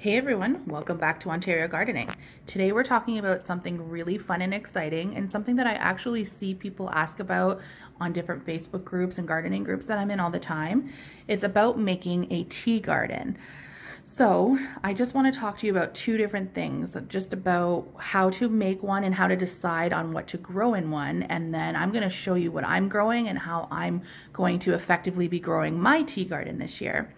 Hey everyone, welcome back to Ontario Gardening. Today we're talking about something really fun and exciting and something that I actually see people ask about on different Facebook groups and gardening groups that I'm in all the time. It's about making a tea garden. So I just want to talk to you about two different things, just about how to make one and how to decide on what to grow in one. And then I'm going to show you what I'm growing and how I'm going to effectively be growing my tea garden this year.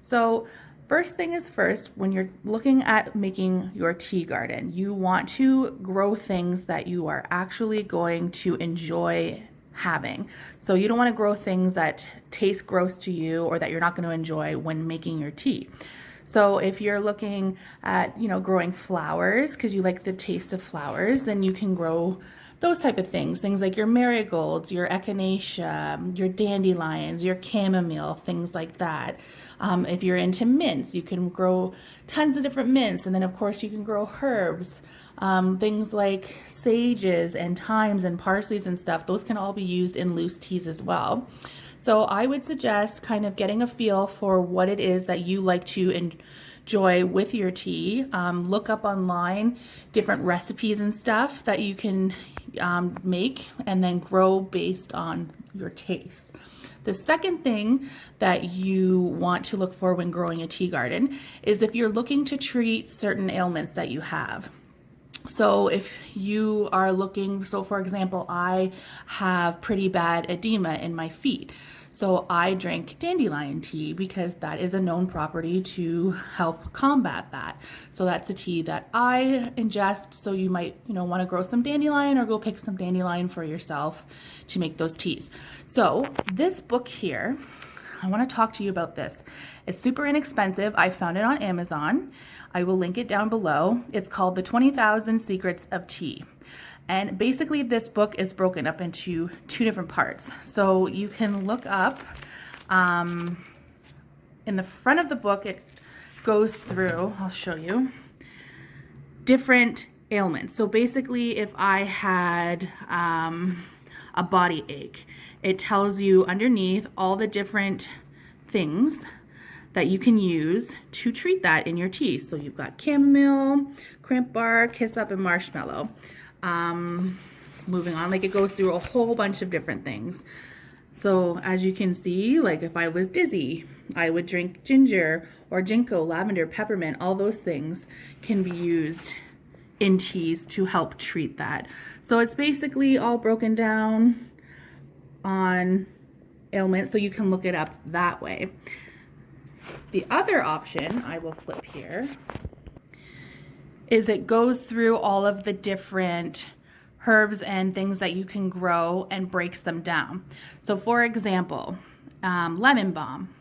So first thing is first, when you're looking at making your tea garden, you want to grow things that you are actually going to enjoy having. So you don't want to grow things that taste gross to you or that you're not going to enjoy when making your tea. So if you're looking at, growing flowers because you like the taste of flowers, then you can grow those type of things like your marigolds, your echinacea, your dandelions, your chamomile, things like that. If you're into mints, you can grow tons of different mints, and then of course you can grow herbs, things like sages and thymes and parsleys and stuff. Those can all be used in loose teas as well. So I would suggest kind of getting a feel for what it is that you like to enjoy with your tea. Look up online different recipes and stuff that you can make and then grow based on your taste. The second thing that you want to look for when growing a tea garden is if you're looking to treat certain ailments that you have. So if you are looking, so for example, I have pretty bad edema in my feet. So I drink dandelion tea because that is a known property to help combat that. So that's a tea that I ingest. So you might, want to grow some dandelion or go pick some dandelion for yourself to make those teas. So this book here, I want to talk to you about this. It's super inexpensive. I found it on Amazon. I will link it down below. It's called The 20,000 Secrets of Tea. And basically this book is broken up into two different parts. So you can look up, in the front of the book, it goes through, I'll show you, different ailments. So basically if I had a body ache, it tells you underneath all the different things that you can use to treat that in your tea. So you've got chamomile, crimp bark, hyssop, and marshmallow. Moving on, it goes through a whole bunch of different things. So as you can see, if I was dizzy, I would drink ginger or ginkgo, lavender, peppermint. All those things can be used in teas to help treat that. So it's basically all broken down on ailments, so you can look it up that way. The other option, I will flip here, is it goes through all of the different herbs and things that you can grow and breaks them down. So for example, lemon balm.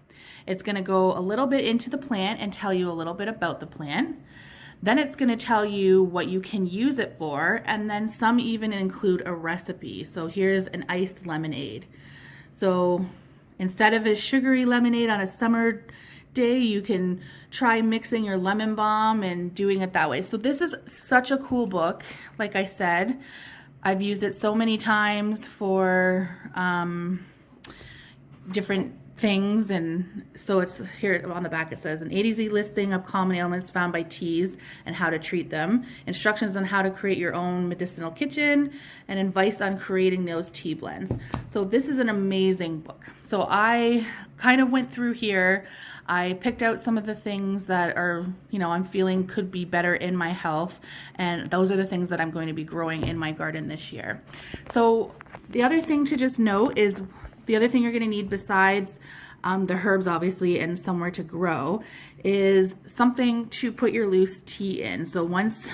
It's going to go a little bit into the plant and tell you a little bit about the plant. Then it's going to tell you what you can use it for, and then some even include a recipe. So here's an iced lemonade. So instead of a sugary lemonade on a summer day, you can try mixing your lemon balm and doing it that way. So this is such a cool book. Like I said, I've used it so many times for different things, and so it's here on the back. It says an A to Z listing of common ailments found by teas and how to treat them, instructions on how to create your own medicinal kitchen, and advice on creating those tea blends. So this is an amazing book. So I kind of went through here. I picked out some of the things that are, I'm feeling could be better in my health, and those are the things that I'm going to be growing in my garden this year. So the other thing to just note is the other thing you're going to need besides the herbs, obviously, and somewhere to grow, is something to put your loose tea in. So once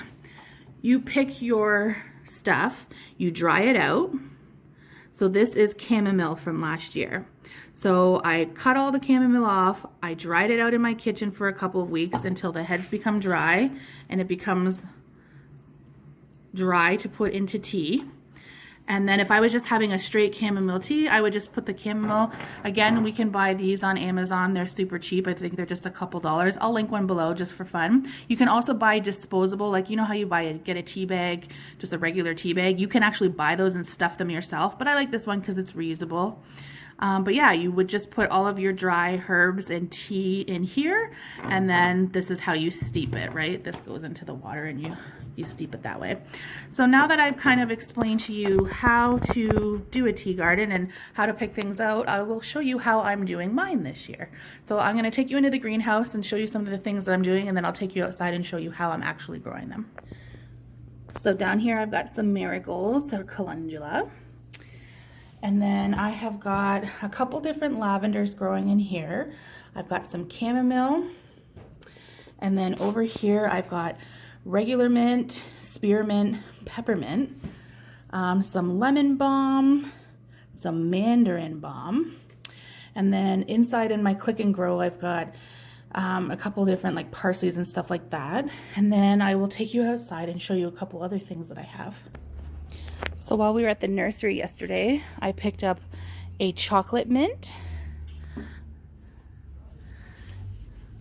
you pick your stuff, you dry it out. So this is chamomile from last year. So I cut all the chamomile off. I dried it out in my kitchen for a couple of weeks until the heads become dry and it becomes dry to put into tea. And then if I was just having a straight chamomile tea, I would just put the chamomile. Again, we can buy these on Amazon. They're super cheap. I think they're just a couple dollars. I'll link one below just for fun. You can also buy disposable, how you get a tea bag, just a regular tea bag. You can actually buy those and stuff them yourself, but I like this one because it's reusable. But yeah, you would just put all of your dry herbs and tea in here, and then this is how you steep it, right? This goes into the water and you steep it that way. So now that I've kind of explained to you how to do a tea garden and how to pick things out, I will show you how I'm doing mine this year. So I'm going to take you into the greenhouse and show you some of the things that I'm doing, and then I'll take you outside and show you how I'm actually growing them. So down here I've got some marigolds or calendula. And then I have got a couple different lavenders growing in here. I've got some chamomile. And then over here I've got regular mint, spearmint, peppermint, some lemon balm, some mandarin balm. And then inside in my click and grow I've got a couple different like parsleys and stuff like that. And then I will take you outside and show you a couple other things that I have. So while we were at the nursery yesterday, I picked up a chocolate mint,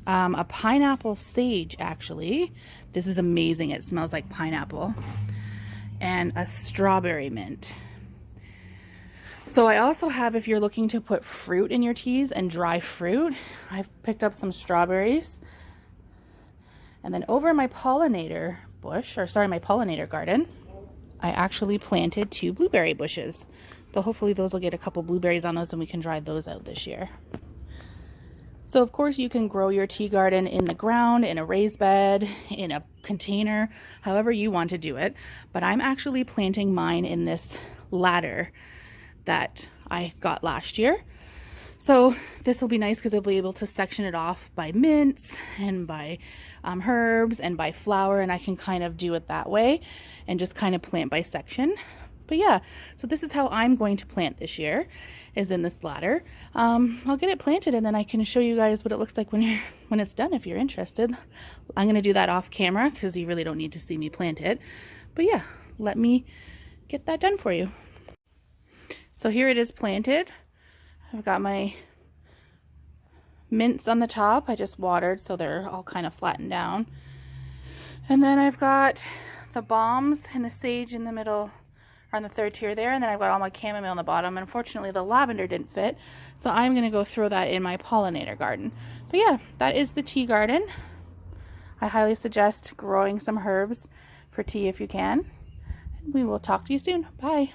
a pineapple sage actually. This is amazing, it smells like pineapple, and a strawberry mint. So I also have, if you're looking to put fruit in your teas and dry fruit, I've picked up some strawberries. And then over in my pollinator bush, or sorry, my pollinator garden, I actually planted 2 blueberry bushes. So hopefully those will get a couple blueberries on those and we can dry those out this year. So of course you can grow your tea garden in the ground, in a raised bed, in a container, however you want to do it. But I'm actually planting mine in this ladder that I got last year. So this will be nice because I'll be able to section it off by mints and by herbs and by flower, and I can kind of do it that way and just kind of plant by section. But yeah, so this is how I'm going to plant this year, is in this ladder. I'll get it planted and then I can show you guys what it looks like when it's done if you're interested. I'm going to do that off camera because you really don't need to see me plant it. But yeah, let me get that done for you. So here it is planted. I've got my mints on the top. I just watered so they're all kind of flattened down. And then I've got the balms and the sage in the middle, or on the third tier there, and then I've got all my chamomile on the bottom. Unfortunately the lavender didn't fit, so I'm going to go throw that in my pollinator garden. But yeah, that is the tea garden. I highly suggest growing some herbs for tea if you can. We will talk to you soon. Bye.